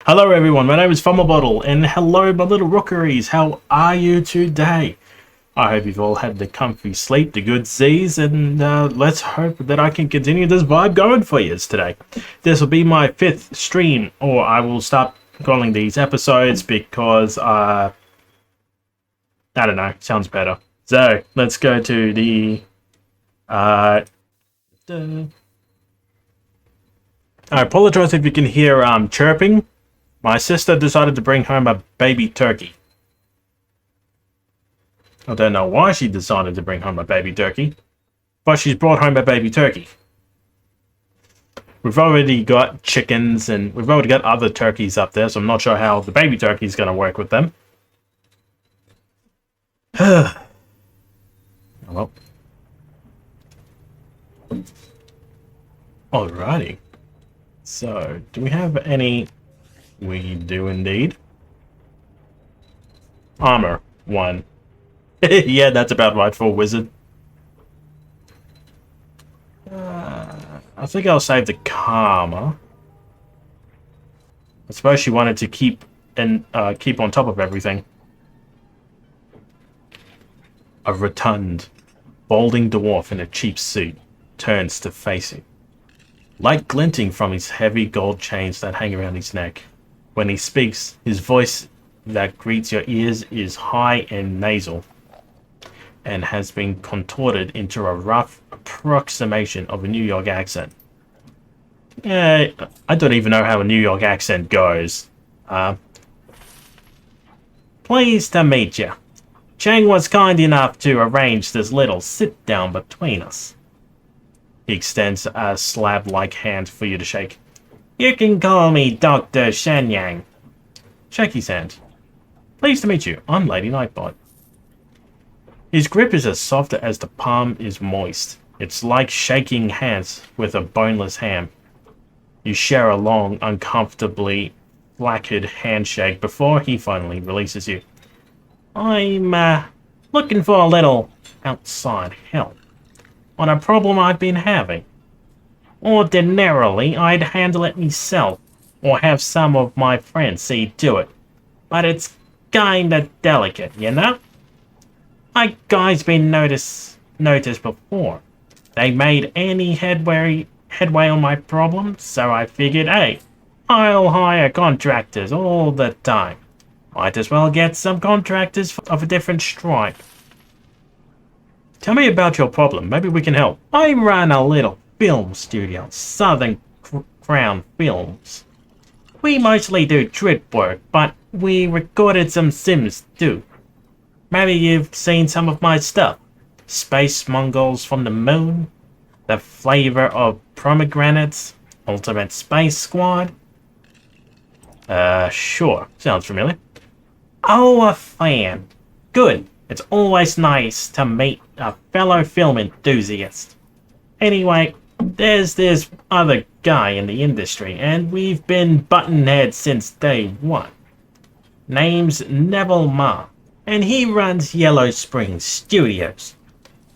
Hello everyone, my name is Fumblebottle, and hello my little rookeries, how are you today? I hope you've all had the comfy sleep, the good Z's, and let's hope that I can continue this vibe going for you today. This will be my 5th stream, or I will start calling these episodes because, I don't know, sounds better. So, let's go to the, I apologize if you can hear chirping. My sister decided to bring home a baby turkey. I don't know why she decided to bring home a baby turkey, but she's brought home a baby turkey. We've already got chickens and we've already got other turkeys up there, so I'm not sure how the baby turkey is going to work with them. Well. Alrighty. So, do we have any... We do indeed. Armor 1. Yeah, that's about right for a wizard. I think I'll save the karma. I suppose she wanted to keep on top of everything. A rotund, balding dwarf in a cheap suit turns to face him. Light glinting from his heavy gold chains that hang around his neck. When he speaks, his voice that greets your ears is high and nasal, and has been contorted into a rough approximation of a New York accent. Yeah, I don't even know how a New York accent goes. Pleased to meet you. Chang was kind enough to arrange this little sit-down between us. He extends a slab-like hand for you to shake. You can call me Dr. Shenyang. Shake his hand. Pleased to meet you. I'm Lady Nightbot. His grip is as soft as the palm is moist. It's like shaking hands with a boneless ham. You share a long, uncomfortably flaccid handshake before he finally releases you. I'm looking for a little outside help on a problem I've been having. Ordinarily, I'd handle it myself, or have some of my friends see to it. But it's kinda delicate, you know? My guys been noticed before. They made any headway on my problem, so I figured, hey, I'll hire contractors all the time. Might as well get some contractors of a different stripe. Tell me about your problem, maybe we can help. I run a little film studio, Southern Crown Films. We mostly do drip work, but we recorded some Sims too. Maybe you've seen some of my stuff. Space Mongols from the Moon, The Flavor of Pomegranates, Ultimate Space Squad. Sure, sounds familiar. Oh, a fan. Good. It's always nice to meet a fellow film enthusiast. Anyway, there's this other guy in the industry, and we've been button heads since day one. Name's Neville Ma, and he runs Yellow Springs Studios.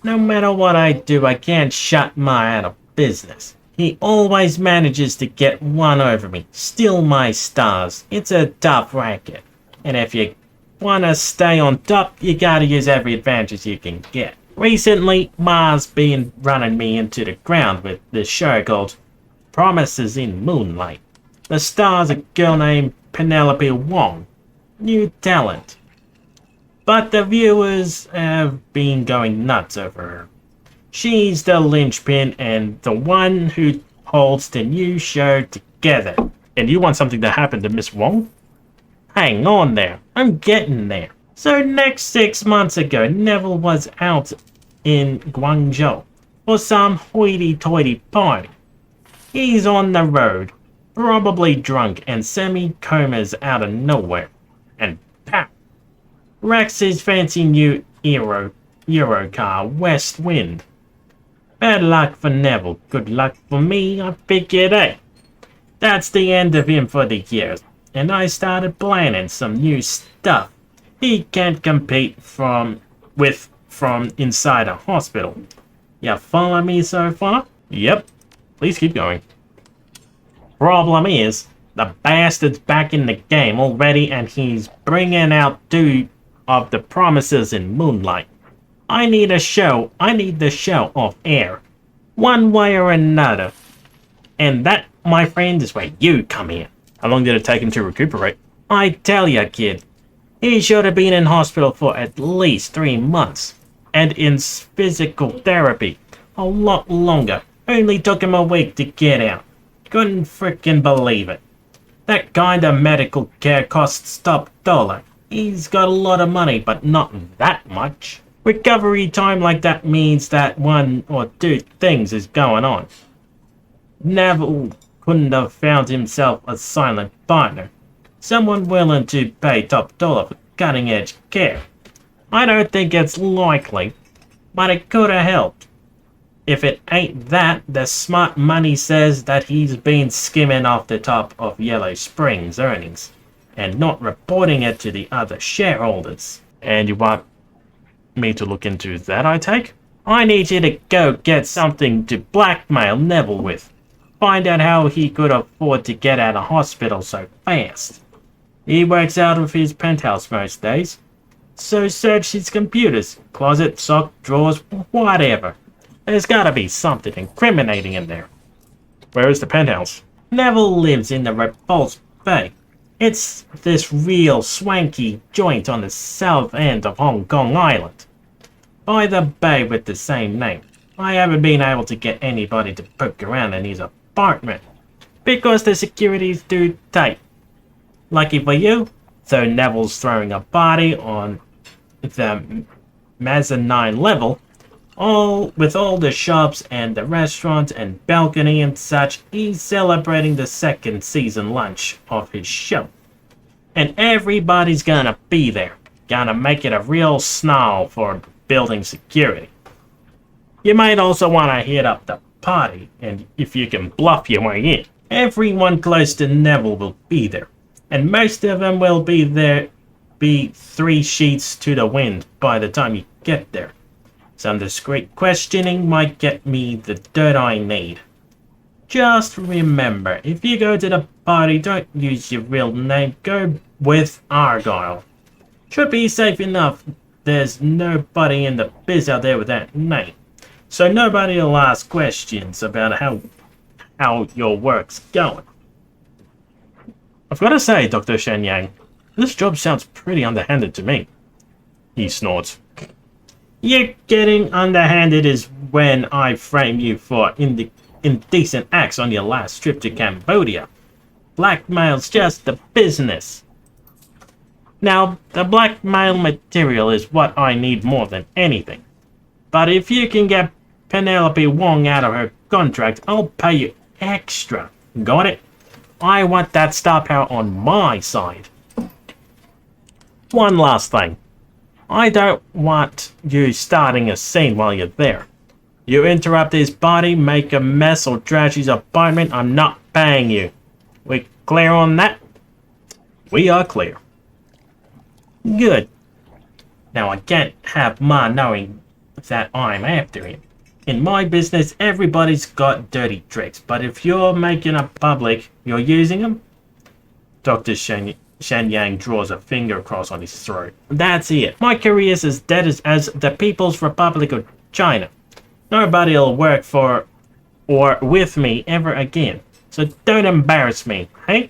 No matter what I do, I can't shut Ma out of business. He always manages to get one over me, steal my stars. It's a tough racket, and if you want to stay on top, you gotta use every advantage you can get. Recently, Ma's been running me into the ground with this show called Promises in Moonlight. The star's a girl named Penelope Wong. New talent. But the viewers have been going nuts over her. She's the linchpin and the one who holds the new show together. And you want something to happen to Miss Wong? Hang on there, I'm getting there. So next 6 months ago, Neville was out in Guangzhou for some hoity-toity party. He's on the road, probably drunk and semi-comas out of nowhere. And pap! Wrecks his fancy new Euro car, West Wind. Bad luck for Neville, good luck for me. I figured, hey, that's the end of him for the year. And I started planning some new stuff he can't compete from inside a hospital. You follow me so far? Yep. Please keep going. Problem is, The bastard's back in the game already and he's bringing out 2 of the promises in Moonlight. I need the show off air. One way or another. And that, my friend, is where you come in. How long did it take him to recuperate? I tell ya, kid. He should have been in hospital for at least 3 months. And in physical therapy. A lot longer. Only took him a week to get out. Couldn't frickin' believe it. That kind of medical care costs top dollar. He's got a lot of money, but not that much. Recovery time like that means that 1 or 2 things is going on. Neville couldn't have found himself a silent partner. Someone willing to pay top dollar for cutting-edge care. I don't think it's likely, but it could have helped. If it ain't that, the smart money says that he's been skimming off the top of Yellow Springs' earnings and not reporting it to the other shareholders. And you want me to look into that, I take? I need you to go get something to blackmail Neville with. Find out how he could afford to get out of hospital so fast. He works out of his penthouse most days. So search his computers, closet, sock, drawers, whatever. There's gotta be something incriminating in there. Where is the penthouse? Neville lives in the Repulse Bay. It's this real swanky joint on the south end of Hong Kong Island. By the bay with the same name. I haven't been able to get anybody to poke around in his apartment. Because the security's too tight. Lucky for you, though Neville's throwing a party on the mezzanine level, with all the shops and the restaurant and balcony and such, he's celebrating the 2nd season lunch of his show. And everybody's gonna be there. Gonna make it a real snarl for building security. You might also want to hit up the party, and if you can bluff your way in. Everyone close to Neville will be there. And most of them will be 3 sheets to the wind by the time you get there. Some discreet questioning might get me the dirt I need. Just remember, if you go to the party, don't use your real name. Go with Argyle. Should be safe enough. There's nobody in the biz out there with that name. So nobody will ask questions about how your work's going. I've got to say, Dr. Shenyang, this job sounds pretty underhanded to me. He snorts. You getting underhanded is when I frame you for indecent acts on your last trip to Cambodia. Blackmail's just the business. Now, the blackmail material is what I need more than anything. But if you can get Penelope Wong out of her contract, I'll pay you extra. Got it? I want that star power on my side. One last thing. I don't want you starting a scene while you're there. You interrupt his party, make a mess, or trash his apartment, I'm not paying you. We clear on that? We are clear. Good. Now I can't have Ma knowing that I'm after him. In my business, everybody's got dirty tricks, but if you're making it public, you're using them? Dr. Shenyang draws a finger across on his throat. That's it. My career's as dead as the People's Republic of China. Nobody'll work for or with me ever again. So don't embarrass me, hey?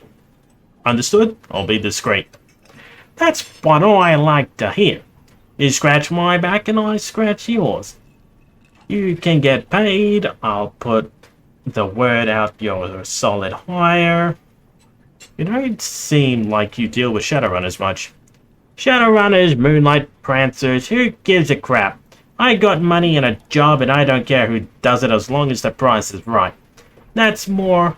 Understood? I'll be discreet. That's what I like to hear. You scratch my back and I scratch yours. You can get paid. I'll put the word out you're a solid hire. You don't seem like you deal with Shadowrunners much. Shadowrunners, Moonlight, Prancers, who gives a crap? I got money and a job and I don't care who does it as long as the price is right. That's more.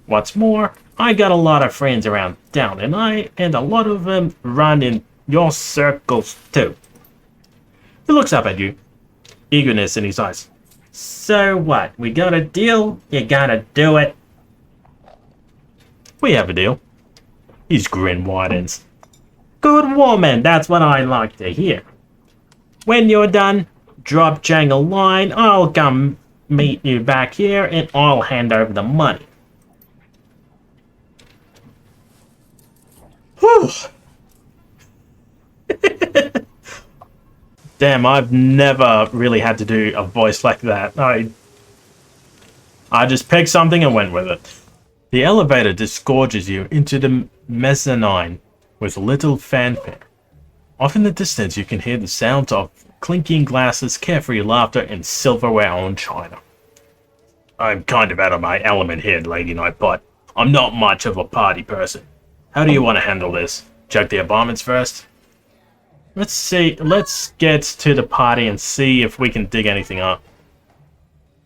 What's more, I got a lot of friends around town and a lot of them run in your circles too. He looks up at you, eagerness in his eyes. So what, we got a deal? You gotta do it. We have a deal. His grin widens. Good woman, that's what I like to hear. When you're done, drop Chang a line, I'll come meet you back here and I'll hand over the money. Whew. Damn, I've never really had to do a voice like that. I just picked something and went with it. The elevator disgorges you into the mezzanine with little fanfare. Off in the distance, you can hear the sounds of clinking glasses, carefree laughter, and silverware on china. I'm kind of out of my element here, Lady Nightbot. I'm not much of a party person. How do you want to handle this? Check the apartments first? Let's see. Let's get to the party and see if we can dig anything up.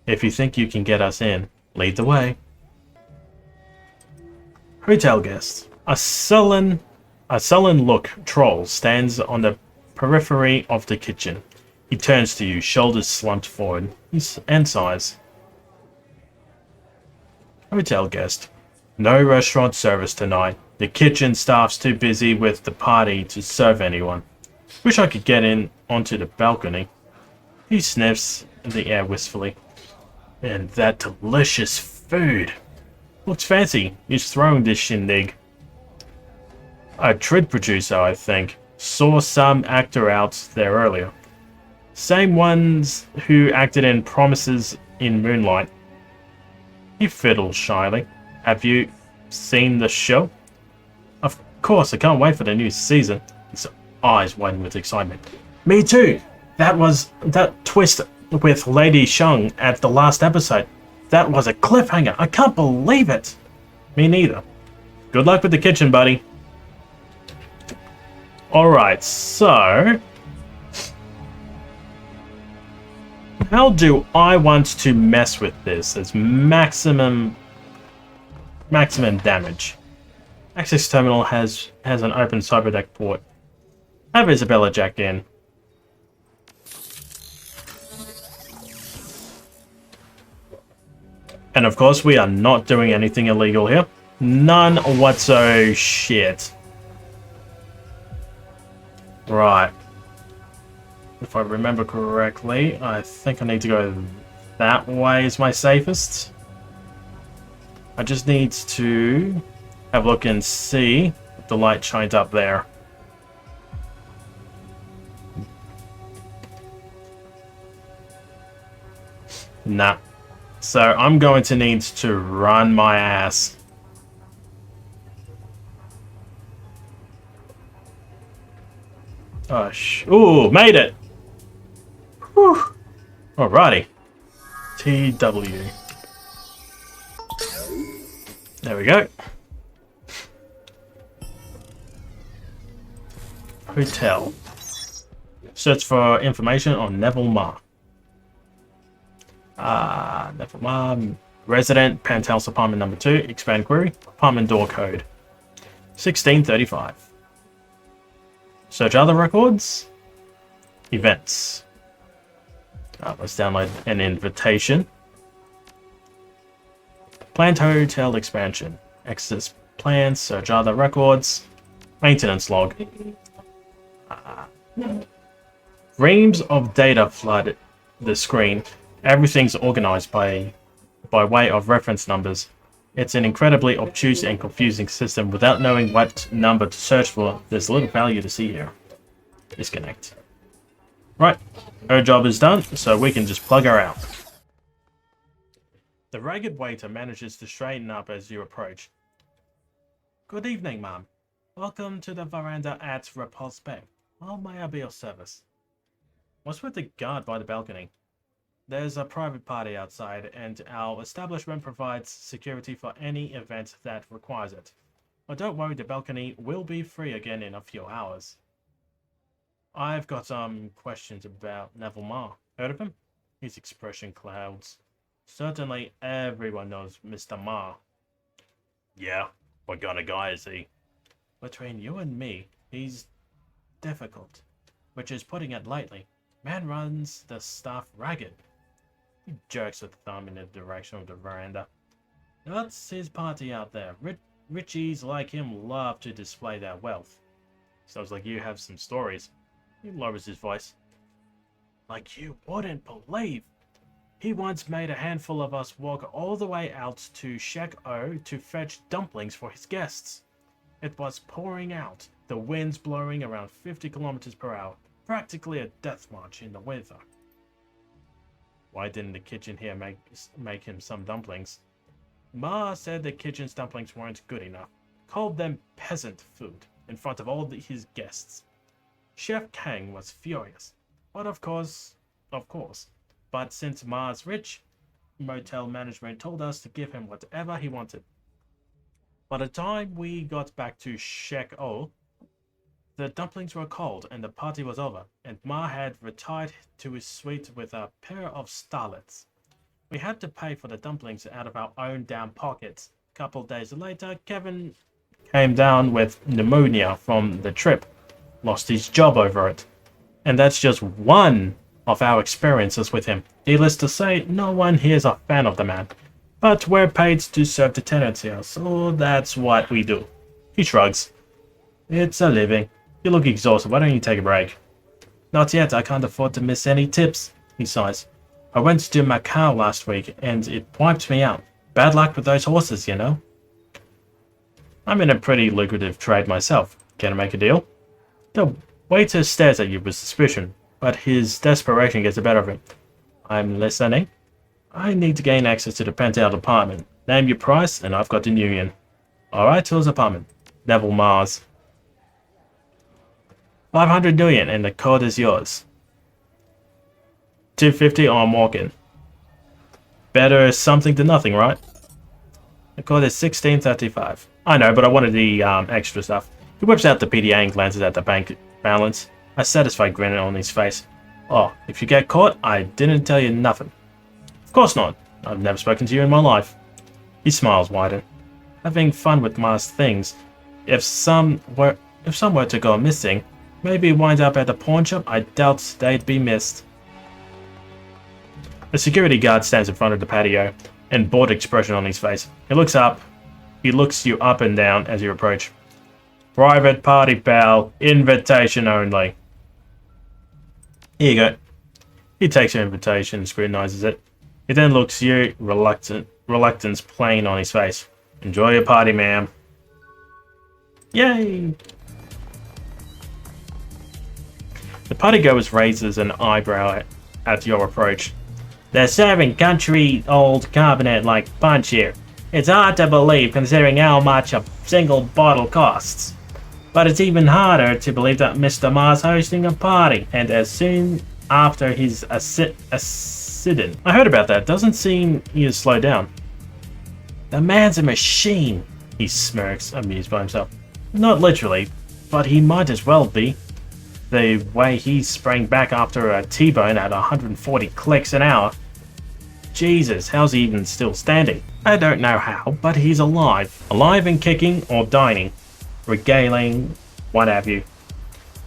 If you think you can get us in, lead the way. Hotel guest. A sullen look troll stands on the periphery of the kitchen. He turns to you, shoulders slumped forward, and sighs. Hotel guest. No restaurant service tonight. The kitchen staff's too busy with the party to serve anyone. Wish I could get in onto the balcony. He sniffs the air wistfully. And that delicious food. Looks fancy. He's throwing this shindig. A trid producer, I think. Saw some actor out there earlier. Same ones who acted in Promises in Moonlight. He fiddles shyly. Have you seen the show? Of course, I can't wait for the new season. His eyes widen with excitement. Me too! That twist with Lady Shung at the last episode. That was a cliffhanger. I can't believe it. Me neither. Good luck with the kitchen, buddy. Alright, so... how do I want to mess with this as maximum damage? Access terminal has an open cyberdeck port. Have Isabella jacked in. And of course, we are not doing anything illegal here. None whatso shit. Right. If I remember correctly, I think I need to go that way is my safest. I just need to have a look and see if the light shines up there. Nah. So I'm going to need to run my ass. Oh, ooh, made it! Whew. Alrighty. TW. There we go. Hotel. Search for information on Neville Ma. Neville Ma. Resident, Penthouse Apartment number 2. Expand query. Apartment door code. 1635. Search other records. Events. Let's download an invitation. Planned hotel expansion. Access plans. Search other records. Maintenance log. Reams of data flood the screen. Everything's organized by way of reference numbers. It's an incredibly obtuse and confusing system. Without knowing what number to search for, there's little value to see here. Disconnect. Right, her job is done, so we can just plug her out. The ragged waiter manages to straighten up as you approach. Good evening, ma'am. Welcome to the veranda at Repulse Bay. How may I be of service? What's with the guard by the balcony? There's a private party outside, and our establishment provides security for any event that requires it. But don't worry, the balcony will be free again in a few hours. I've got some questions about Neville Ma. Heard of him? His expression clouds. Certainly everyone knows Mr. Ma. Yeah, what kind of guy is he? Between you and me, he's difficult, which is putting it lightly. Man runs the staff ragged. He jerks a thumb in the direction of the veranda. That's his party out there. Richies like him love to display their wealth. Sounds like you have some stories. He lowers his voice. Like you wouldn't believe. He once made a handful of us walk all the way out to Shek O to fetch dumplings for his guests. It was pouring out, the winds blowing around 50 kilometers per hour, practically a death march in the weather. Why didn't the kitchen here make him some dumplings? Ma said the kitchen's dumplings weren't good enough, called them peasant food in front of all his guests. Chef Kang was furious, but of course, but since Ma's rich, motel management told us to give him whatever he wanted. By the time we got back to Shek O, the dumplings were cold and the party was over, and Ma had retired to his suite with a pair of starlets. We had to pay for the dumplings out of our own damn pockets. A couple days later, Kevin came down with pneumonia from the trip, lost his job over it. And that's just one of our experiences with him. Needless to say, no one here is a fan of the man. But we're paid to serve the tenants here, so that's what we do. He shrugs. It's a living. You look exhausted, why don't you take a break? Not yet, I can't afford to miss any tips, he sighs. I went to Macau last week, and it wiped me out. Bad luck with those horses, you know? I'm in a pretty lucrative trade myself. Can I make a deal? The waiter stares at you with suspicion, but his desperation gets the better of him. I'm listening. I need to gain access to the penthouse apartment. Name your price, and I've got the union. Alright, to his apartment. Neville Mars. 500 million, and the code is yours. 250 or I'm walking. Better something than nothing, right? The code is 1635. I know, but I wanted the extra stuff. He whips out the PDA and glances at the bank balance, a satisfied grin on his face. Oh, if you get caught, I didn't tell you nothing. Of course not. I've never spoken to you in my life. He smiles wider. Having fun with Mars things. If some were to go missing, maybe wind up at the pawn shop, I doubt they'd be missed. The security guard stands in front of the patio, an bored expression on his face. He looks up. He looks you up and down as you approach. Private party, pal. Invitation only. Here you go. He takes your invitation and scrutinizes it. He then looks you, reluctance plain on his face. Enjoy your party, ma'am. Yay! The partygoers raises an eyebrow at your approach. They're serving country old carbonated like punch here. It's hard to believe considering how much a single bottle costs. But it's even harder to believe that Mr. Ma's hosting a party, and as soon after his accident. I heard about that. Doesn't seem he has slowed down. The man's a machine, he smirks, amused by himself. Not literally, but he might as well be. The way he sprang back after a T-bone at 140 clicks an hour. Jesus, how's he even still standing? I don't know how, but he's alive. Alive and kicking or dining. Regaling, what have you.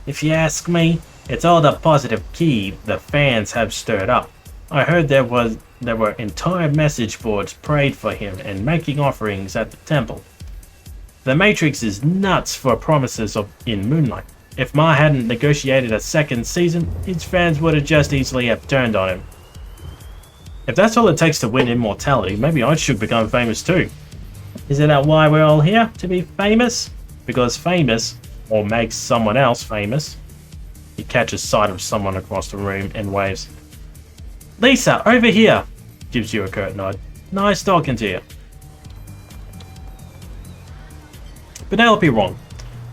If you ask me, it's all the positive key the fans have stirred up. I heard there were entire message boards prayed for him and making offerings at the temple. The Matrix is nuts for promises in Moonlight. If Ma hadn't negotiated a second season, his fans would have just easily have turned on him. If that's all it takes to win immortality, maybe I should become famous too. Isn't that why we're all here? To be famous? Because famous, or makes someone else famous. He catches sight of someone across the room and waves. Lisa, over here! Gives you a curt nod. Nice talking to you. Penelope Wong.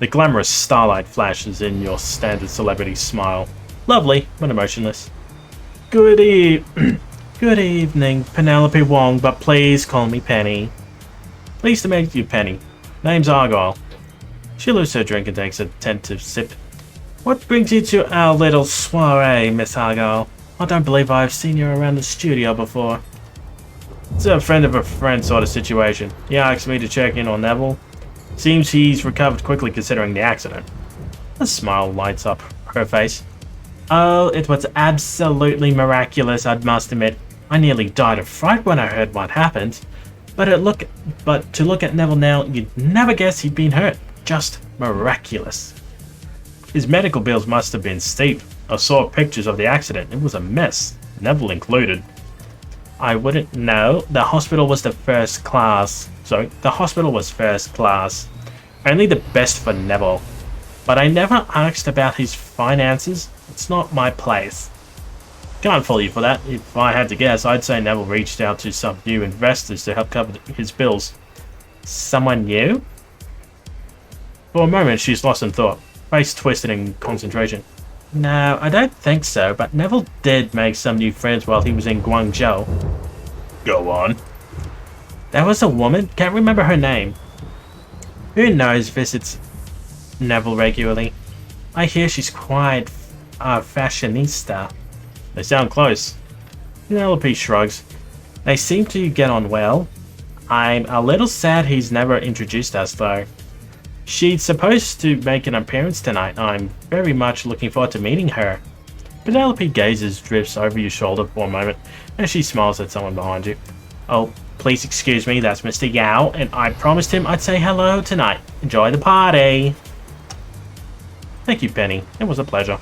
The glamorous starlight flashes in your standard celebrity smile. Lovely, but emotionless. Good evening, Penelope Wong, but please call me Penny. Pleased to meet you, Penny. Name's Argyle. She lifts her drink and takes a tentative sip. What brings you to our little soiree, Miss Argyle? I don't believe I've seen you around the studio before. It's a friend of a friend sort of situation. He asked me to check in on Neville. Seems he's recovered quickly considering the accident. A smile lights up her face. Oh, it was absolutely miraculous, I must admit. I nearly died of fright when I heard what happened. But to look at Neville now, you'd never guess he'd been hurt. Just miraculous. His medical bills must have been steep. I saw pictures of the accident. It was a mess, Neville included. I wouldn't know. The hospital was first class. Only the best for Neville. But I never asked about his finances. It's not my place. Can't fault you for that. If I had to guess, I'd say Neville reached out to some new investors to help cover his bills. Someone new? For a moment, she's lost in thought, face twisted in concentration. No, I don't think so, but Neville did make some new friends while he was in Guangzhou. Go on. There was a woman, can't remember her name. Who knows visits Neville regularly. I hear she's quite a fashionista. They sound close. Penelope shrugs. They seem to get on well. I'm a little sad he's never introduced us though. She's supposed to make an appearance tonight. I'm very much looking forward to meeting her. Penelope gazes drifts over your shoulder for a moment and she smiles at someone behind you. Oh, please excuse me, that's Mr. Yao, and I promised him I'd say hello tonight. Enjoy the party. Thank you, Penny. It was a pleasure.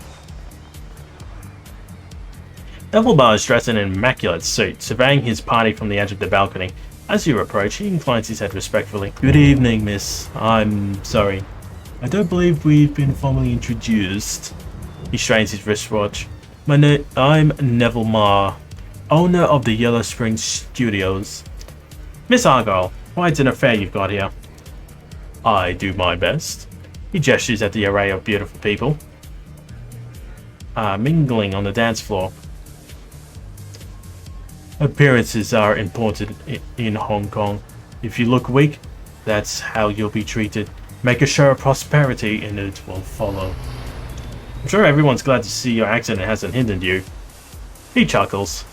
Fumblebottle is dressed in an immaculate suit, surveying his party from the edge of the balcony. As you approach, he inclines his head respectfully. Good evening, miss. I'm sorry. I don't believe we've been formally introduced. He strains his wristwatch. I'm Neville Ma, owner of the Yellow Spring Studios. Miss Argyle, quite an affair you've got here. I do my best. He gestures at the array of beautiful people mingling on the dance floor. Appearances are important in Hong Kong. If you look weak, that's how you'll be treated. Make a show of prosperity and it will follow. I'm sure everyone's glad to see your accident hasn't hindered you. He chuckles.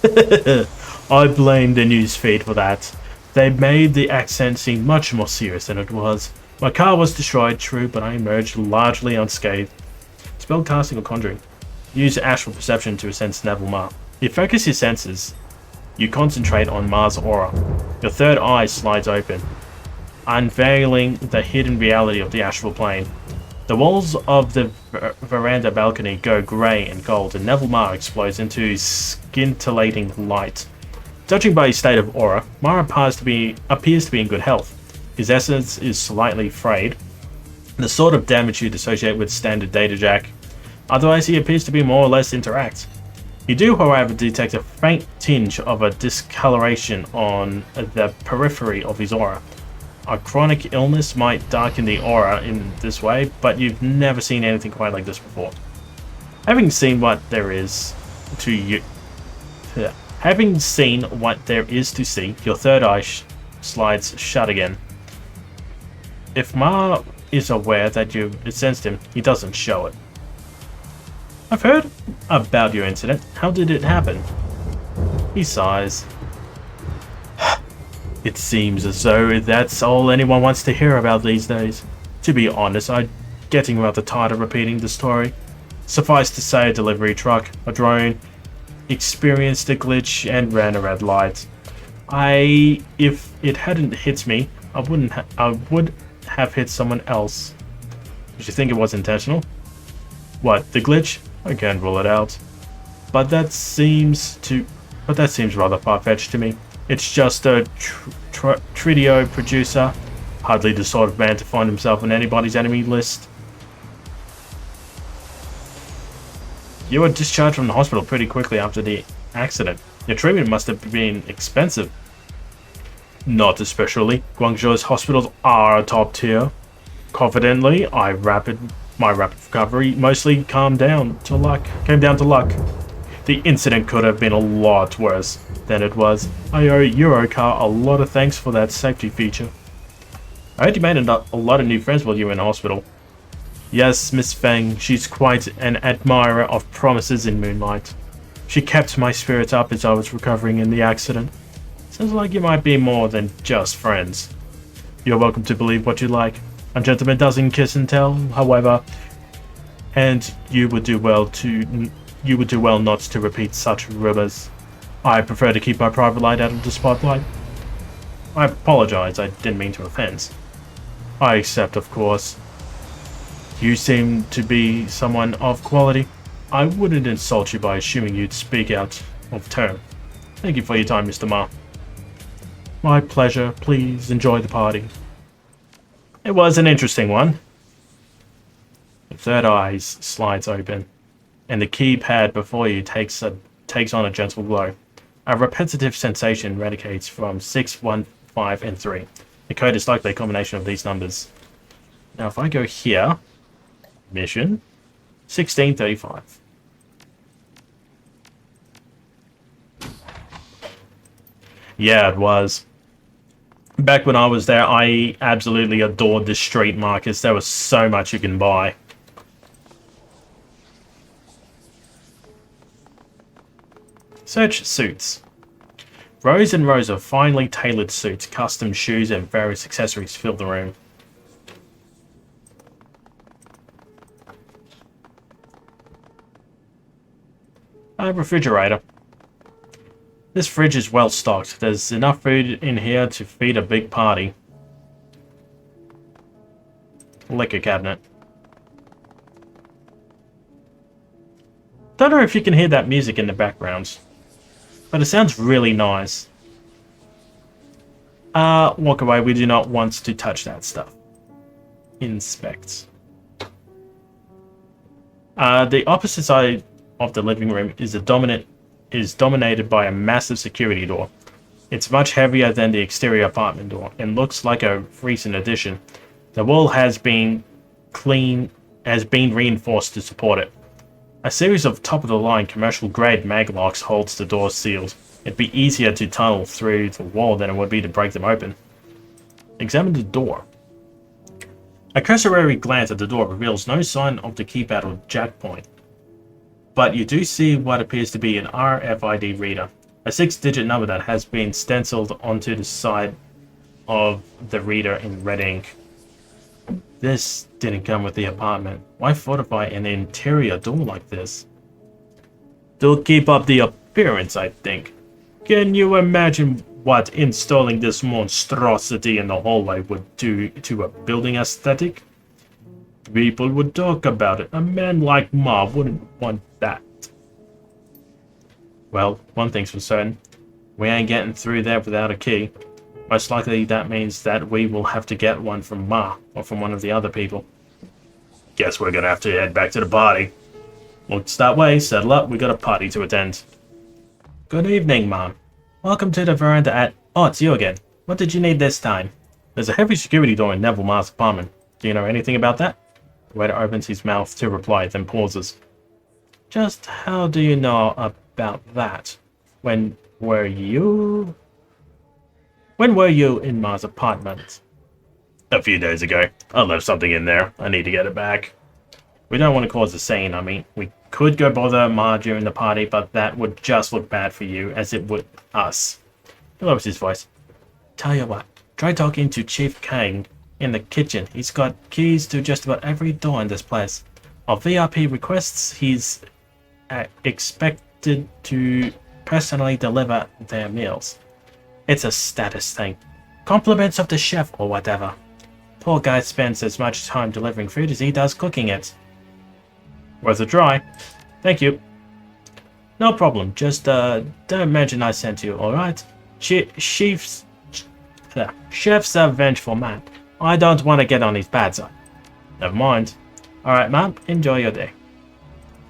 I blame the newsfeed for that. They made the accent seem much more serious than it was. My car was destroyed, true, but I emerged largely unscathed. Spellcasting or conjuring. Use astral perception to sense Neville Ma. You focus your senses. You concentrate on Ma's aura. Your third eye slides open, unveiling the hidden reality of the astral plane. The walls of the veranda balcony go grey and gold, and Neville Ma explodes into scintillating light. Judging by his state of aura, Ma appears to be in good health. His essence is slightly frayed, the sort of damage you'd associate with standard data jack. Otherwise, he appears to be more or less intact. You do, however, detect a faint tinge of a discoloration on the periphery of his aura. A chronic illness might darken the aura in this way, but you've never seen anything quite like this before. Having seen what there is to see, your third eye slides shut again. If Ma is aware that you've sensed him, he doesn't show it. I've heard about your incident. How did it happen? He sighs. It seems as though that's all anyone wants to hear about these days. To be honest, I'm getting rather tired of repeating the story. Suffice to say, a delivery truck, a drone, experienced a glitch and ran a red light. If it hadn't hit me, I would have hit someone else. Did you think it was intentional? What, the glitch? I can't rule it out. But that seems rather far-fetched to me. It's just a Tridio producer, hardly the sort of man to find himself on anybody's enemy list. You were discharged from the hospital pretty quickly after the accident. Your treatment must have been expensive. Not especially. Guangzhou's hospitals are top tier. Confidently, my rapid recovery mostly came down to luck. The incident could have been a lot worse than it was. I owe Eurocar a lot of thanks for that safety feature. I heard you made a lot of new friends while you were in hospital. Yes, Miss Feng, she's quite an admirer of promises in Moonlight. She kept my spirits up as I was recovering in the accident. Sounds like you might be more than just friends. You're welcome to believe what you like. A gentleman doesn't kiss and tell, however, and you would do well not to repeat such rumors. I prefer to keep my private life out of the spotlight. I apologize, I didn't mean to offend. I accept, of course. You seem to be someone of quality. I wouldn't insult you by assuming you'd speak out of turn. Thank you for your time, Mr. Ma. My pleasure. Please enjoy the party. It was an interesting one. The third eye slides open, and the keypad before you takes on a gentle glow. A repetitive sensation radiates from 6, 1, 5, and 3. The code is likely a combination of these numbers. Now if I go here, mission 1635. Yeah, it was. Back when I was there, I absolutely adored the street markets. There was so much you can buy. Search suits. Rows and rows of finely tailored suits, custom shoes, and various accessories fill the room. A refrigerator. This fridge is well stocked. There's enough food in here to feed a big party. Liquor cabinet. Don't know if you can hear that music in the background, but it sounds really nice. Walk away. We do not want to touch that stuff. Inspect. The opposite side of the living room is dominated by a massive security door. It's much heavier than the exterior apartment door and looks like a recent addition. The wall has been reinforced to support it. A series of top-of-the-line commercial-grade maglocks holds the door sealed. It'd be easier to tunnel through the wall than it would be to break them open. Examine the door. A cursory glance at the door reveals no sign of the keypad or jack point, but you do see what appears to be an RFID reader, a 6-digit number that has been stenciled onto the side of the reader in red ink. This didn't come with the apartment. Why fortify an interior door like this? To keep up the appearance, I think. Can you imagine what installing this monstrosity in the hallway would do to a building aesthetic? People would talk about it. A man like Ma wouldn't want that. Well, one thing's for certain. We ain't getting through there without a key. Most likely that means that we will have to get one from Ma, or from one of the other people. Guess we're gonna have to head back to the party. Looks that way, settle up, we got a party to attend. Good evening, Mom. Welcome to the veranda at... Oh, it's you again. What did you need this time? There's a heavy security door in Neville Ma's apartment. Do you know anything about that? The waiter opens his mouth to reply, then pauses. Just how do you know about that? When were you in Ma's apartment? A few days ago. I left something in there. I need to get it back. We don't want to cause a scene. I mean, we could go bother Ma during the party, but that would just look bad for you, as it would us. He lowers his voice. Tell you what, try talking to Chief Kang in the kitchen. He's got keys to just about every door in this place. On VIP requests, he's expected to personally deliver their meals. It's a status thing. Compliments of the chef or whatever. Poor guy spends as much time delivering food as he does cooking it. Worth a try. Thank you. No problem. Just don't mention I sent you, alright? Chef's a vengeful man. I don't want to get on his bad side. Never mind. Alright, Mom. Enjoy your day.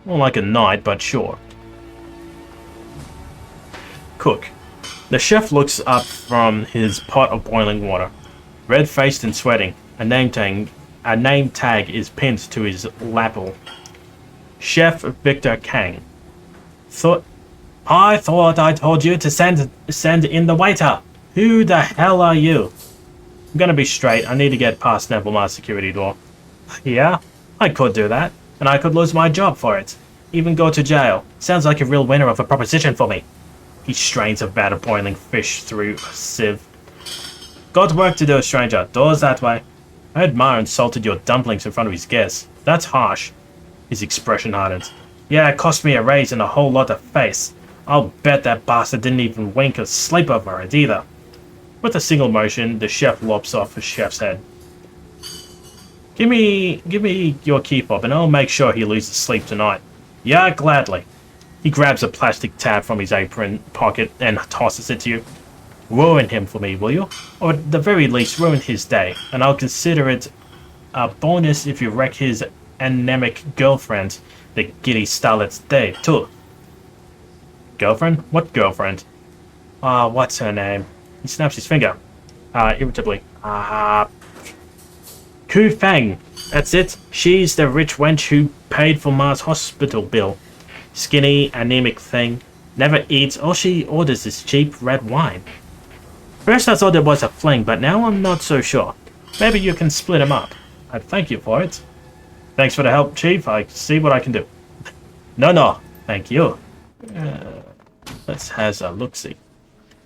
More like a night, but sure. Cook. The chef looks up from his pot of boiling water. Red-faced and sweating. A name tag is pinned to his lapel. Chef Victor Kang. I thought I told you to send in the waiter. Who the hell are you? I'm gonna be straight. I need to get past Neville Ma's security door. Yeah, I could do that, and I could lose my job for it. Even go to jail. Sounds like a real winner of a proposition for me. He strains a vat of boiling fish through a sieve. Got work to do, stranger. Doors that way. I heard Ma insulted your dumplings in front of his guests. That's harsh. His expression hardens. Yeah, it cost me a raise and a whole lot of face. I'll bet that bastard didn't even wink or sleep over it either. With a single motion, the chef lops off the chef's head. Give me your key fob and I'll make sure he loses sleep tonight. Yeah, gladly. He grabs a plastic tab from his apron pocket and tosses it to you. Ruin him for me, will you? Or at the very least, ruin his day, and I'll consider it a bonus if you wreck his anemic girlfriend, the giddy Starlet's day, too. Girlfriend? What girlfriend? What's her name? He snaps his finger, irritably. Ku Feng. That's it. She's the rich wench who paid for Ma's hospital bill. Skinny, anemic thing. Never eats. All she orders is cheap red wine. First I thought it was a fling, but now I'm not so sure. Maybe you can split him up. I'd thank you for it. Thanks for the help, Chief. I see what I can do. No. Thank you. Let's have a look-see.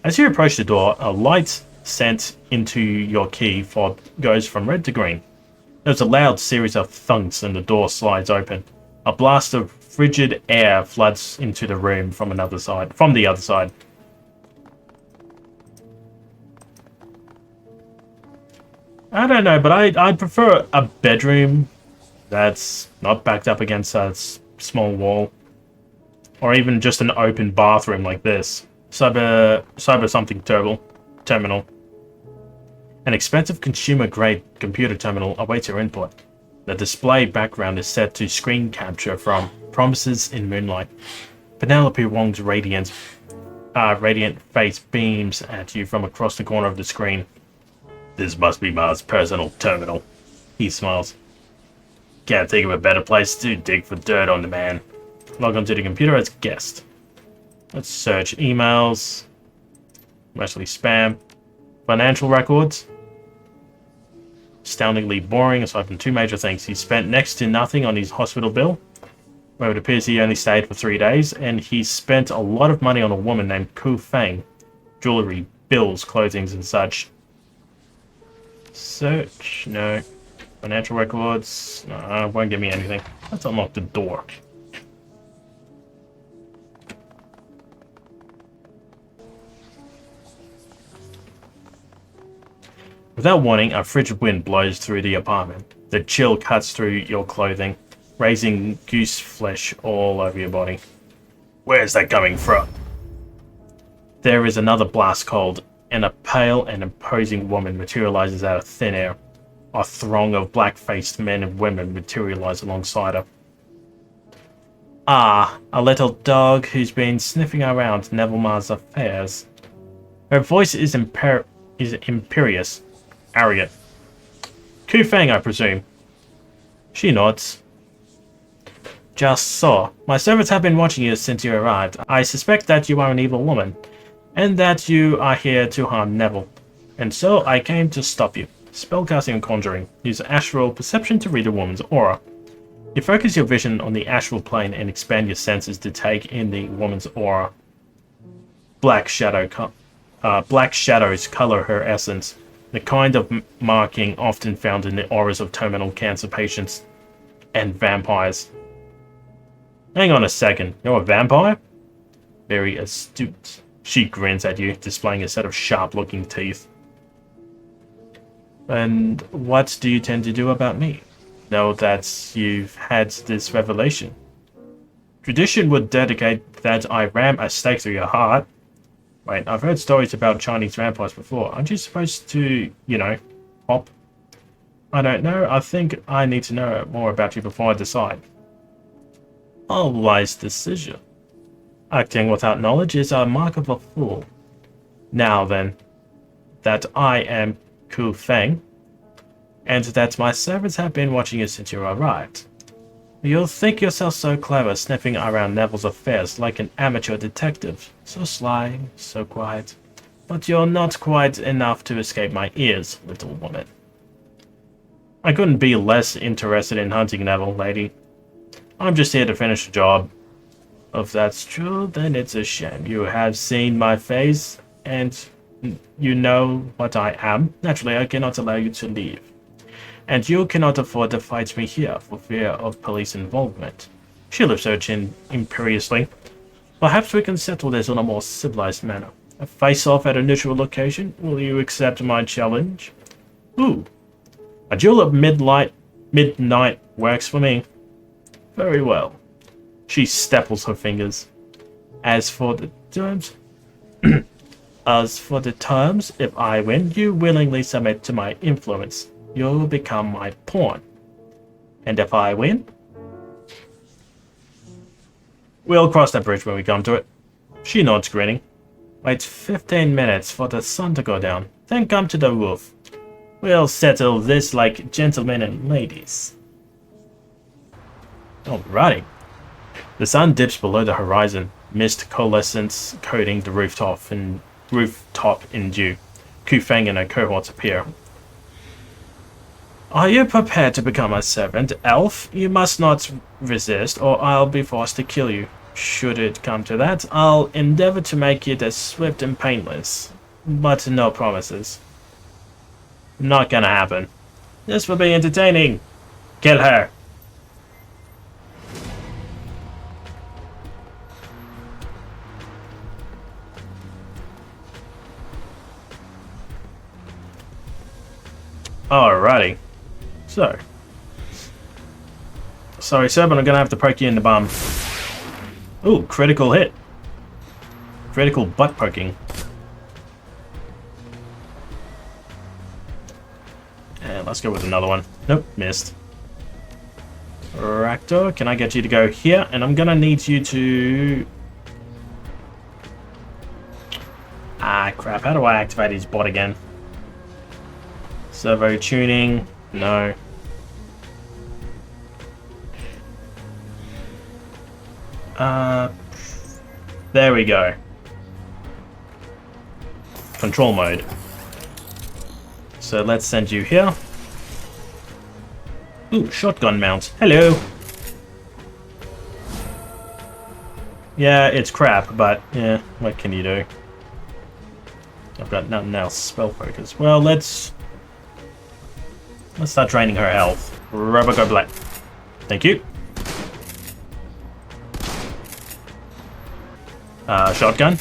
As you approach the door, a light sent into your key fob goes from red to green. There's a loud series of thunks and the door slides open. A blast of frigid air floods into the room from the other side. I don't know, but I'd prefer a bedroom that's not backed up against a small wall. Or even just an open bathroom like this. Cyber something terminal. An expensive consumer-grade computer terminal awaits your input. The display background is set to screen capture from Promises in Moonlight. Penelope Wong's radiant face beams at you from across the corner of the screen. This must be Ma's personal terminal. He smiles. Can't think of a better place to dig for dirt on the man. Log onto the computer as guest. Let's search emails. Mostly spam. Financial records. Astoundingly boring aside from two major things. He spent next to nothing on his hospital bill, where it appears he only stayed for 3 days, and he spent a lot of money on a woman named Ku Feng. Jewelry, bills, clothing, and such. Search. No. Financial records. No, won't give me anything. Let's unlock the door. Without warning, a frigid wind blows through the apartment. The chill cuts through your clothing, raising goose flesh all over your body. Where's that coming from? There is another blast cold, and a pale and imposing woman materializes out of thin air. A throng of black-faced men and women materialize alongside her. A little dog who's been sniffing around Neville Mars' affairs. Her voice is imperious. Arrogant. Ku Feng, I presume. She nods. Just so. My servants have been watching you since you arrived. I suspect that you are an evil woman, and that you are here to harm Neville. And so I came to stop you. Spellcasting and conjuring. Use astral perception to read a woman's aura. You focus your vision on the astral plane and expand your senses to take in the woman's aura. Black shadows color her essence. The kind of marking often found in the auras of terminal cancer patients and vampires. Hang on a second, you're a vampire? Very astute. She grins at you, displaying a set of sharp-looking teeth. And what do you tend to do about me? Now that you've had this revelation. Tradition would dedicate that I ram a stake through your heart. Wait, I've heard stories about Chinese vampires before. Aren't you supposed to, pop? I don't know. I think I need to know more about you before I decide. A wise decision. Acting without knowledge is a mark of a fool. Now then, that I am Ku Feng, and that my servants have been watching you since you arrived. You'll think yourself so clever sniffing around Neville's affairs like an amateur detective. So sly, so quiet. But you're not quite enough to escape my ears, little woman. I couldn't be less interested in hunting Neville, lady. I'm just here to finish the job. If that's true, then it's a shame. You have seen my face, and you know what I am. Naturally, I cannot allow you to leave. And you cannot afford to fight me here for fear of police involvement. She lifts her chin imperiously. Perhaps we can settle this in a more civilized manner. A face-off at a neutral location? Will you accept my challenge? Ooh. A duel at midnight works for me. Very well. She staples her fingers. As for the terms... As for the terms, if I win, you willingly submit to my influence. You'll become my pawn. And if I win, we'll cross that bridge when we come to it. She nods, grinning. Wait 15 minutes for the sun to go down, then come to the roof. We'll settle this like gentlemen and ladies. Alrighty. The sun dips below the horizon, mist coalescence coating the rooftop in dew. Kufeng and her cohorts appear. Are you prepared to become a servant, elf? You must not resist, or I'll be forced to kill you. Should it come to that, I'll endeavor to make it as swift and painless. But no promises. Not gonna happen. This will be entertaining. Kill her. Alrighty. So. Sorry, sir, but I'm gonna have to poke you in the bum. Ooh, critical hit. Critical butt poking. And let's go with another one. Nope, missed. Raptor, can I get you to go here? And I'm gonna need you to... Ah, crap. How do I activate his bot again? Servo tuning. No. There we go. Control mode. So let's send you here. Ooh, shotgun mount. Hello. Yeah, it's crap, but yeah, what can you do? I've got nothing else. Spell focus. Well, let's start draining her health. Rubber go black. Thank you. Shotgun.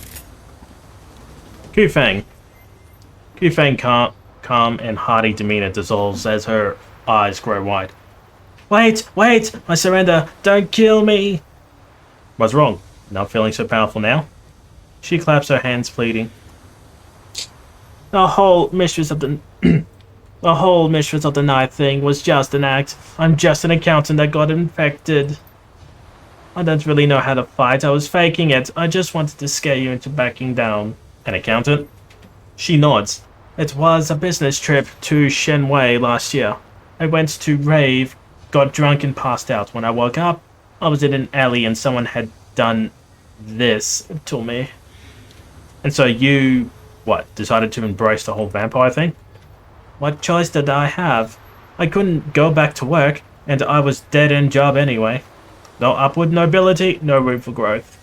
Kufeng. Kufeng calm and hearty demeanor dissolves as her eyes grow wide. Wait! I surrender! Don't kill me! What's wrong? Not feeling so powerful now? She claps her hands, pleading. The whole mistress of the night thing was just an act. I'm just an accountant that got infected. I don't really know how to fight. I was faking it. I just wanted to scare you into backing down. An accountant? She nods. It was a business trip to Shenwei last year. I went to rave, got drunk and passed out. When I woke up, I was in an alley and someone had done this to me. And so you, decided to embrace the whole vampire thing? What choice did I have? I couldn't go back to work, and I was dead-end job anyway. No upward mobility, no room for growth.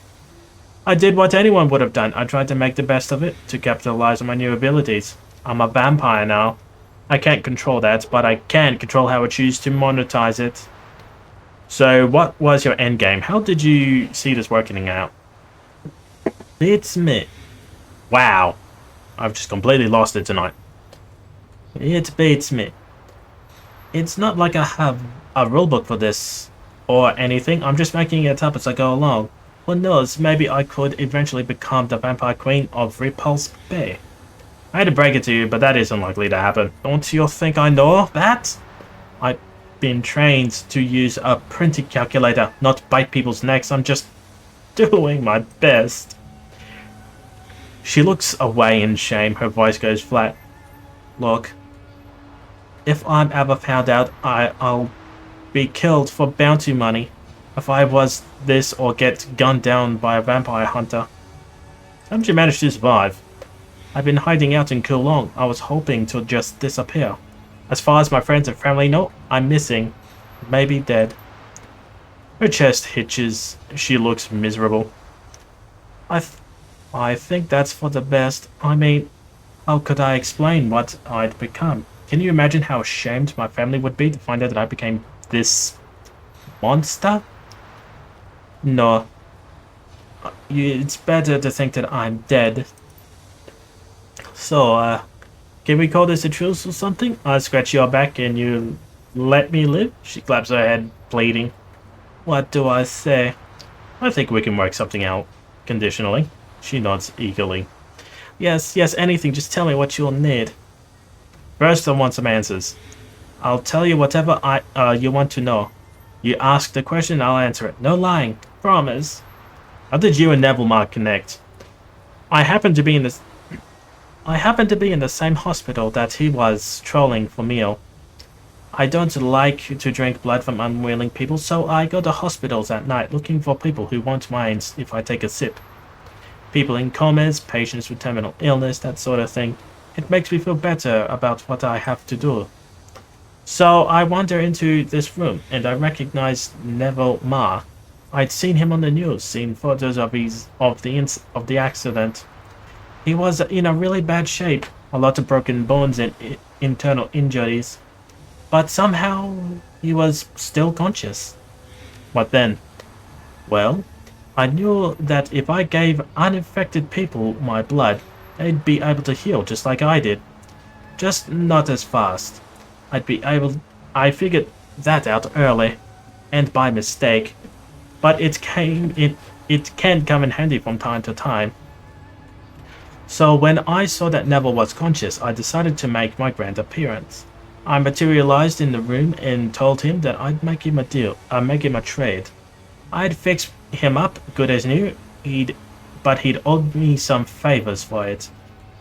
I did what anyone would have done. I tried to make the best of it, to capitalize on my new abilities. I'm a vampire now. I can't control that, but I can control how I choose to monetize it. So, what was your endgame? How did you see this working out? It's me. Wow. I've just completely lost it tonight. It beats me. It's not like I have a rulebook for this or anything. I'm just making it up as I go along. Who knows, maybe I could eventually become the vampire queen of Repulse Bay. I hate to break it to you, but that is unlikely to happen. Don't you think I know that? I've been trained to use a printing calculator, not bite people's necks. I'm just doing my best. She looks away in shame. Her voice goes flat. Look, if I'm ever found out, I'll be killed for bounty money. If I was this or get gunned down by a vampire hunter. How did you manage to survive? I've been hiding out in Kulong. I was hoping to just disappear. As far as my friends and family know, I'm missing. Maybe dead. Her chest hitches. She looks miserable. I think that's for the best. I mean, how could I explain what I'd become? Can you imagine how ashamed my family would be to find out that I became this monster? No. It's better to think that I'm dead. So, can we call this a truce or something? I scratch your back and you let me live? She claps her head, pleading. What do I say? I think we can work something out. Conditionally. She nods eagerly. Yes, yes, anything. Just tell me what you'll need. First, I want some answers. I'll tell you whatever you want to know. You ask the question, I'll answer it. No lying. Promise. How did you and Neville connect? I happened to be in this. I happened to be in the same hospital that he was trolling for meal. I don't like to drink blood from unwilling people, so I go to hospitals at night looking for people who won't mind if I take a sip. People in comas, patients with terminal illness, that sort of thing. It makes me feel better about what I have to do. So I wander into this room, and I recognized Neville Ma. I'd seen him on the news, seen photos of the accident. He was in a really bad shape, a lot of broken bones and internal injuries. But somehow he was still conscious. What then? Well, I knew that if I gave uninfected people my blood, they'd be able to heal just like I did. Just not as fast. I figured that out early, and by mistake. But it can come in handy from time to time. So when I saw that Neville was conscious, I decided to make my grand appearance. I materialized in the room and told him that I'd make him a deal. I'd make him a trade. I'd fix him up good as new, but he'd owed me some favors for it.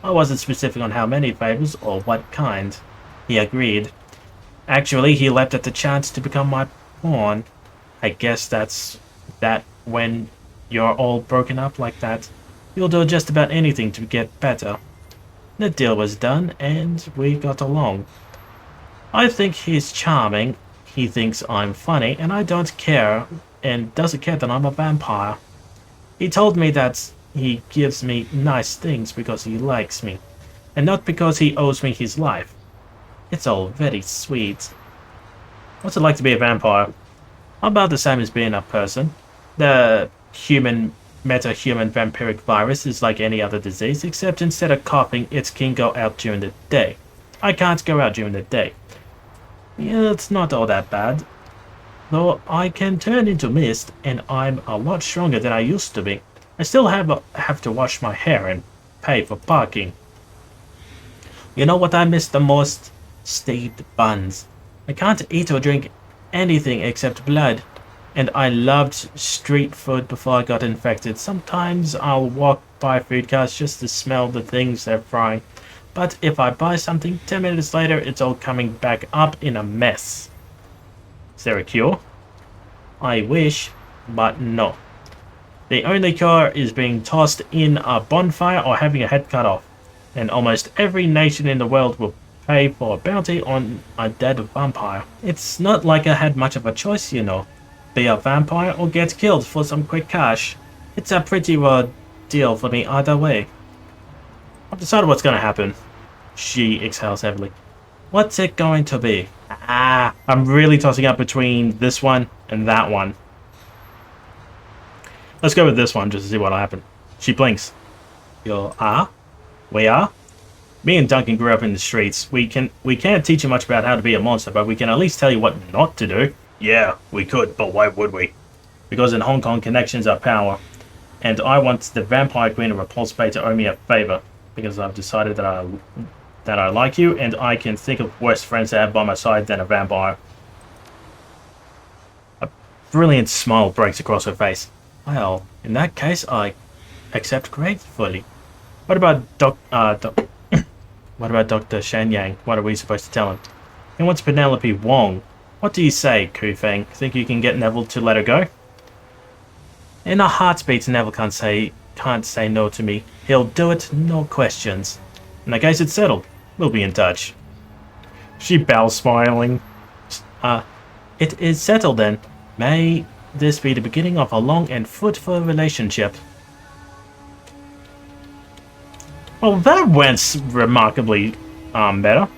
I wasn't specific on how many favors or what kind. He agreed. Actually, he leapt at the chance to become my pawn. I guess that's that when you're all broken up like that, you'll do just about anything to get better. The deal was done, and we got along. I think he's charming, he thinks I'm funny, and I don't care, and doesn't care that I'm a vampire. He told me that he gives me nice things because he likes me, and not because he owes me his life. It's all very sweet. What's it like to be a vampire? About the same as being a person. The meta-human vampiric virus is like any other disease, except instead of coughing, it can go out during the day. I can't go out during the day. Yeah, it's not all that bad. Though I can turn into mist, and I'm a lot stronger than I used to be. I still have to wash my hair and pay for parking. You know what I miss the most? Steamed buns. I can't eat or drink anything except blood. And I loved street food before I got infected. Sometimes I'll walk by food carts just to smell the things they're frying. But if I buy something, 10 minutes later, it's all coming back up in a mess. Is there a cure? I wish, but no. The only cure is being tossed in a bonfire or having a head cut off. And almost every nation in the world will pay for a bounty on a dead vampire. It's not like I had much of a choice, you know. Be a vampire or get killed for some quick cash. It's a pretty raw deal for me either way. I've decided what's going to happen. She exhales heavily. What's it going to be? I'm really tossing up between this one and that one. Let's go with this one just to see what'll happen. She blinks. We are? Me and Duncan grew up in the streets. We can't teach you much about how to be a monster, but we can at least tell you what not to do. Yeah, we could, but why would we? Because in Hong Kong, connections are power. And I want the Vampire Queen of Repulse Bay to owe me a favor. Because I've decided that I like you, and I can think of worse friends to have by my side than a vampire. A brilliant smile breaks across her face. Well, in that case, I accept gratefully. What about what about Dr. Shen Yang? What are we supposed to tell him? And what's Penelope Wong? What do you say, Ku Feng? Think you can get Neville to let her go? In a heartbeat, Neville can't say no to me. He'll do it, no questions. In that case, it's settled. We'll be in touch. She bows, smiling. It is settled then. May this be the beginning of a long and fruitful relationship. Well, that went remarkably better.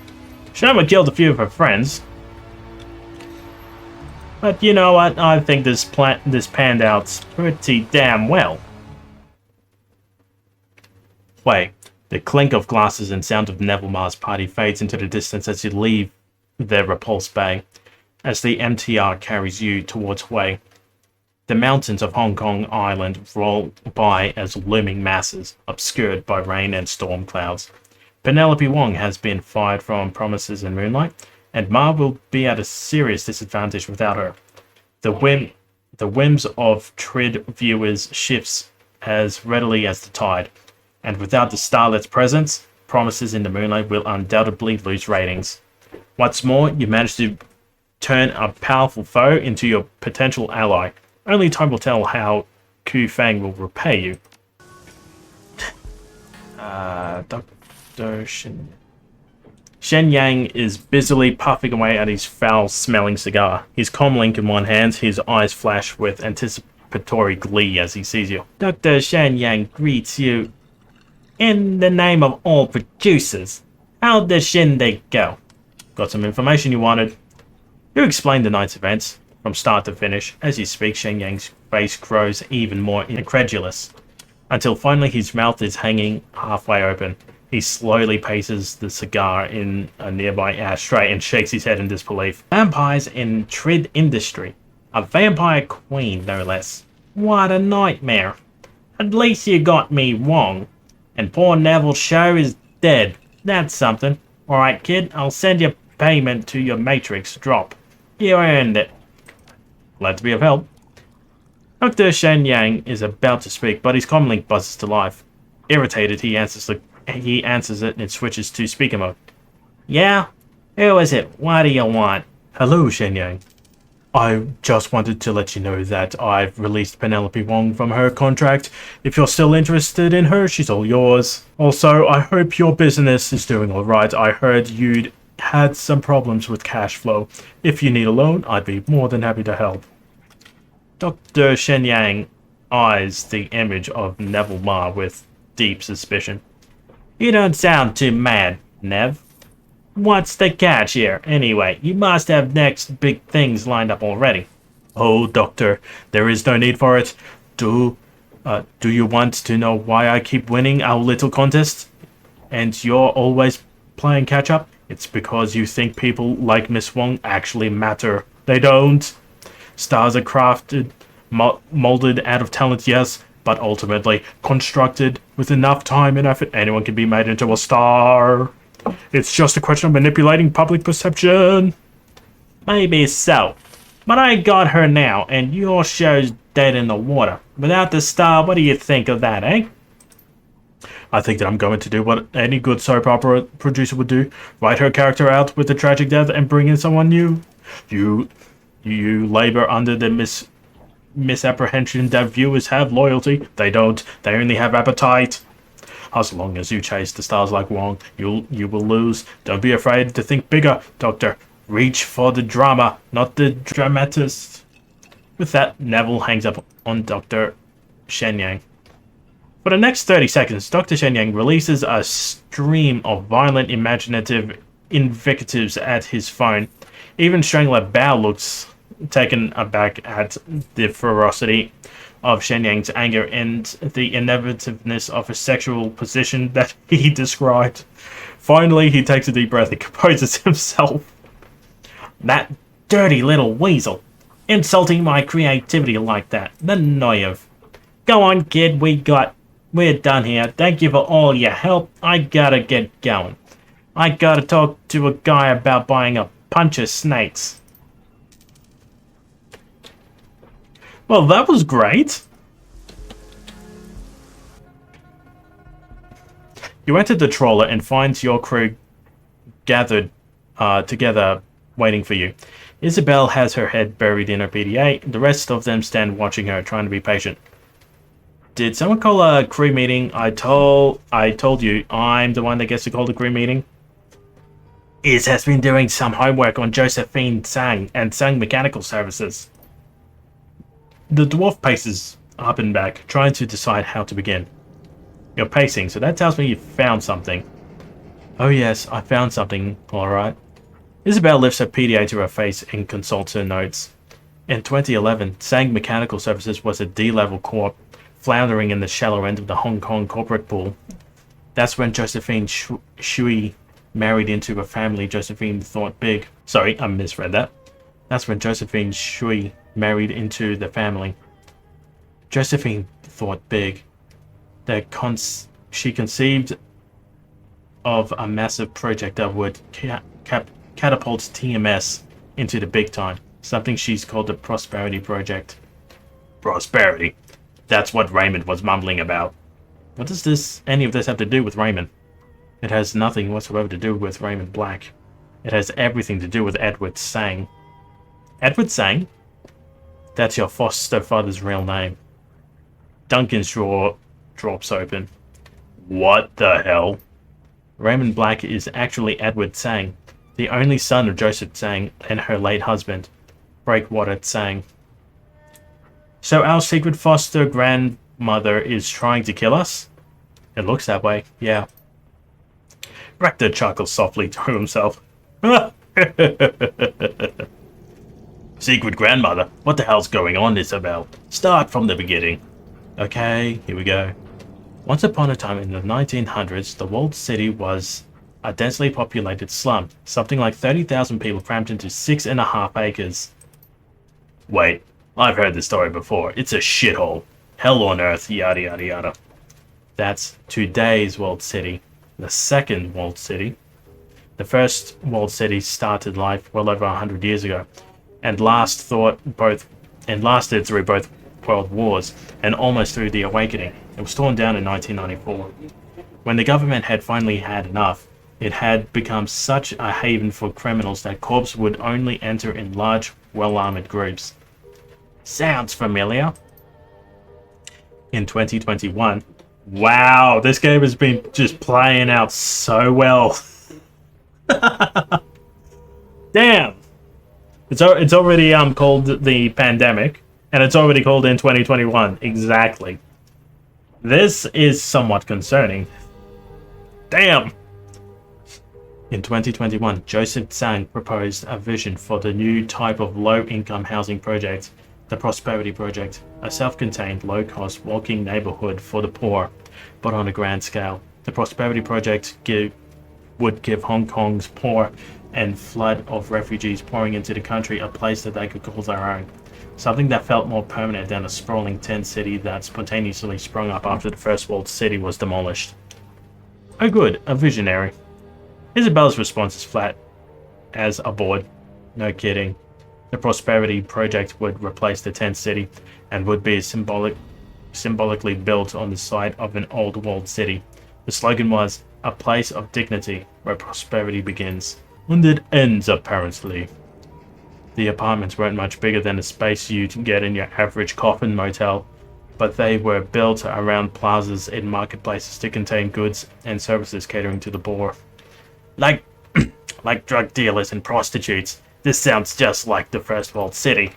Sharma killed a few of her friends. But you know what? I think this panned out pretty damn well. Wait. The clink of glasses and sound of Neville Ma's party fades into the distance as you leave the Repulse Bay, as the MTR carries you towards Hui. The mountains of Hong Kong Island roll by as looming masses, obscured by rain and storm clouds. Penelope Wong has been fired from Promises in Moonlight, and Ma will be at a serious disadvantage without her. The whims of Trid viewers shifts as readily as the tide, and without the Starlet's presence, Promises in the Moonlight will undoubtedly lose ratings. What's more, you managed to turn a powerful foe into your potential ally. Only time will tell how Ku Fang will repay you. Dr. Shen Yang is busily puffing away at his foul-smelling cigar. His comlink in one hand, his eyes flash with anticipatory glee as he sees you. Dr. Shen Yang greets you. In the name of all producers, how'd the shindig go? Got some information you wanted. You explained the night's events, from start to finish. As you speak, Shen Yang's face grows even more incredulous, until finally his mouth is hanging halfway open. He slowly paces the cigar in a nearby ashtray and shakes his head in disbelief. Vampires in Trid industry. A vampire queen, no less. What a nightmare. At least you got me wrong. And poor Neville Show is dead. That's something. Alright, kid, I'll send you payment to your Matrix drop. You earned it. Glad to be of help. Dr. Shen Yang is about to speak, but his comlink buzzes to life. Irritated, he answers it and switches to speaker mode. Yeah? Who is it? What do you want? Hello, Shen Yang. I just wanted to let you know that I've released Penelope Wong from her contract. If you're still interested in her, she's all yours. Also, I hope your business is doing alright. I heard you'd had some problems with cash flow. If you need a loan, I'd be more than happy to help. Dr. Shen Yang eyes the image of Neville Ma with deep suspicion. You don't sound too mad, Nev. What's the catch here? Anyway, you must have next big things lined up already. Oh, Doctor, there is no need for it. Do you want to know why I keep winning our little contest? And you're always playing catch-up? It's because you think people like Miss Wong actually matter. They don't. Stars are crafted, molded out of talent, yes, but ultimately constructed with enough time and effort. Anyone can be made into a star. It's just a question of manipulating public perception. Maybe so. But I got her now, and your show's dead in the water. Without the star, what do you think of that, eh? I think that I'm going to do what any good soap opera producer would do. Write her character out with a tragic death and bring in someone new. You labor under the misapprehension that viewers have loyalty. They don't. They only have appetite. As long as you chase the stars like Wong, you will lose. Don't be afraid to think bigger, Doctor. Reach for the drama, not the dramatist. With that, Neville hangs up on Dr. Shen Yang. For the next 30 seconds, Dr. Shen Yang releases a stream of violent, imaginative invectives at his phone. Even Strangler Bao looks taken aback at the ferocity of Shen Yang's anger and the inevitableness of a sexual position that he described. Finally, he takes a deep breath and composes himself. That dirty little weasel. Insulting my creativity like that. The nerve. Go on, kid, we're done here. Thank you for all your help. I gotta get going. I gotta talk to a guy about buying a bunch of snakes. Well, that was great. You enter the trawler and find your crew gathered together waiting for you. Isabel has her head buried in her PDA. The rest of them stand watching her, trying to be patient. Did someone call a crew meeting? I told you, I'm the one that gets to call the crew meeting. Iz has been doing some homework on Josephine Tsung and Tsung Mechanical Services. The dwarf paces up and back, trying to decide how to begin. You're pacing, so that tells me you found something. Oh yes, I found something, alright. Isabel lifts her PDA to her face and consults her notes. In 2011, Tsung Mechanical Services was a D-level corp, floundering in the shallow end of the Hong Kong corporate pool. That's when Josephine Shui married into a family Josephine thought big. Sorry, I misread that. That's when Josephine Shui married into the family. Josephine thought big. She conceived of a massive project that would catapult TMS into the big time, something she's called the Prosperity Project. Prosperity? That's what Raymond was mumbling about. What does any of this have to do with Raymond? It has nothing whatsoever to do with Raymond Black. It has everything to do with Edward Tsung. Edward Tsung? That's your foster father's real name. Duncan's jaw drops open. What the hell? Raymond Black is actually Edward Tsung, the only son of Joseph Tsung and her late husband, Breakwater Tsung. So our secret foster grandmother is trying to kill us? It looks that way, yeah. Rector chuckles softly to himself. Secret grandmother? What the hell's going on, Isabel? Start from the beginning. Okay, here we go. Once upon a time in the 1900s, the walled city was a densely populated slum, something like 30,000 people crammed into 6.5 acres. Wait, I've heard this story before. It's a shithole. Hell on earth, yada yada yada. That's today's walled city. The second walled city. The first walled city started life well over 100 years ago, and lasted through both world wars and almost through the Awakening. It was torn down in 1994. When the government had finally had enough, it had become such a haven for criminals that corps would only enter in large, well-armored groups. Sounds familiar. In 2021, wow, this game has been just playing out so well. Damn. It's already called the pandemic, and it's already called in 2021. Exactly. This is somewhat concerning. Damn. In 2021, Joseph Tsung proposed a vision for the new type of low-income housing project, the Prosperity Project, a self-contained, low-cost walking neighborhood for the poor, but on a grand scale. The Prosperity Project would give Hong Kong's poor and flood of refugees pouring into the country a place that they could call their own. Something that felt more permanent than a sprawling tent city that spontaneously sprung up after the first walled city was demolished. Oh good, a visionary. Isabel's response is flat as a board. No kidding. The Prosperity Project would replace the tent city and would be symbolically built on the site of an old walled city. The slogan was, "A place of dignity where prosperity begins." And it ends, apparently. The apartments weren't much bigger than the space you'd get in your average coffin motel, but they were built around plazas in marketplaces to contain goods and services catering to the poor. Like drug dealers and prostitutes. This sounds just like the first walled city.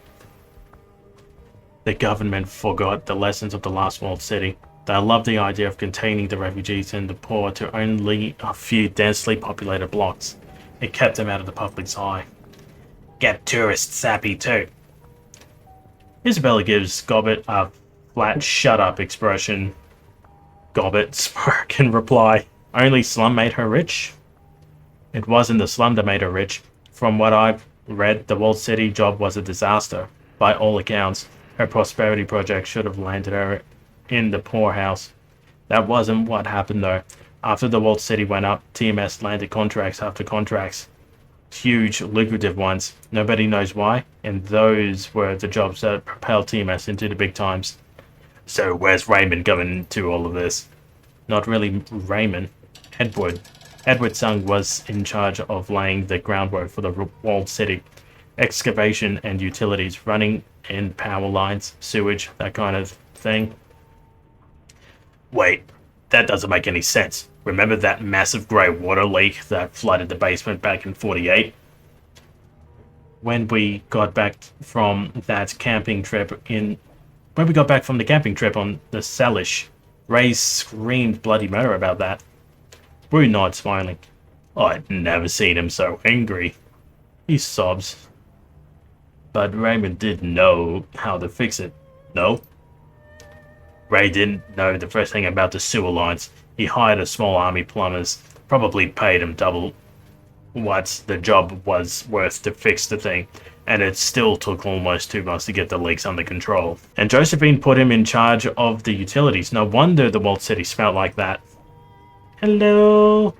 The government forgot the lessons of the last walled city. They loved the idea of containing the refugees and the poor to only a few densely populated blocks. It kept them out of the public's eye. Get tourists happy too. Isabella gives Gobbet a flat shut up expression. Gobbet spoke in reply. Only slum made her rich? It wasn't the slum that made her rich. From what I've read, the walled city job was a disaster. By all accounts, her Prosperity Project should have landed her in the poorhouse. That wasn't what happened though. After the walled city went up, TMS landed contracts after contracts. Huge, lucrative ones. Nobody knows why, and those were the jobs that propelled TMS into the big times. So where's Raymond coming into all of this? Not really Raymond. Edward. Edward Tsung was in charge of laying the groundwork for the walled city. Excavation and utilities, running in power lines, sewage, that kind of thing. Wait, that doesn't make any sense. Remember that massive grey water leak that flooded the basement back in 48? When we got back from the camping trip on the Salish, Ray screamed bloody murder about that. Brew nods, smiling. I'd never seen him so angry. He sobs. But Raymond didn't know how to fix it, no? Ray didn't know the first thing about the sewer lines. He hired a small army plumbers, probably paid him double what the job was worth to fix the thing, and it still took almost 2 months to get the leaks under control. And Josephine put him in charge of the utilities. No wonder the walled city smelled like that. Hello?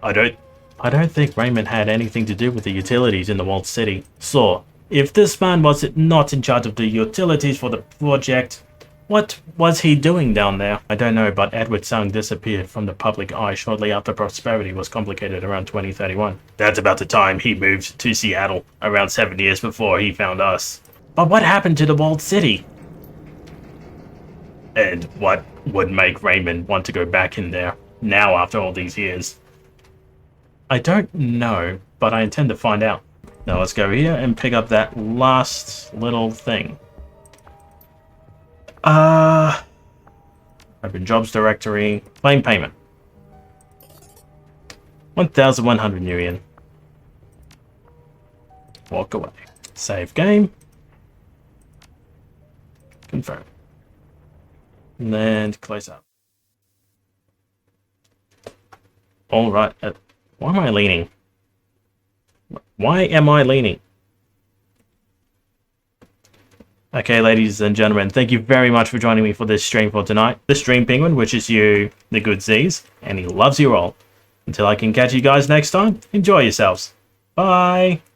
I don't think Raymond had anything to do with the utilities in the walled city. So, if this man was not in charge of the utilities for the project, what was he doing down there? I don't know, but Edward Tsung disappeared from the public eye shortly after Prosperity was complicated around 2031. That's about the time he moved to Seattle, around 7 years before he found us. But what happened to the walled city? And what would make Raymond want to go back in there, now after all these years? I don't know, but I intend to find out. Now let's go here and pick up that last little thing. Open jobs directory, claim payment. 1,100 yuan. Walk away. Save game. Confirm. And close up. Alright, why am I leaning? Why am I leaning? Okay, ladies and gentlemen, thank you very much for joining me for this stream for tonight. The Stream Penguin wishes you the good Z's, and he loves you all. Until I can catch you guys next time, enjoy yourselves. Bye!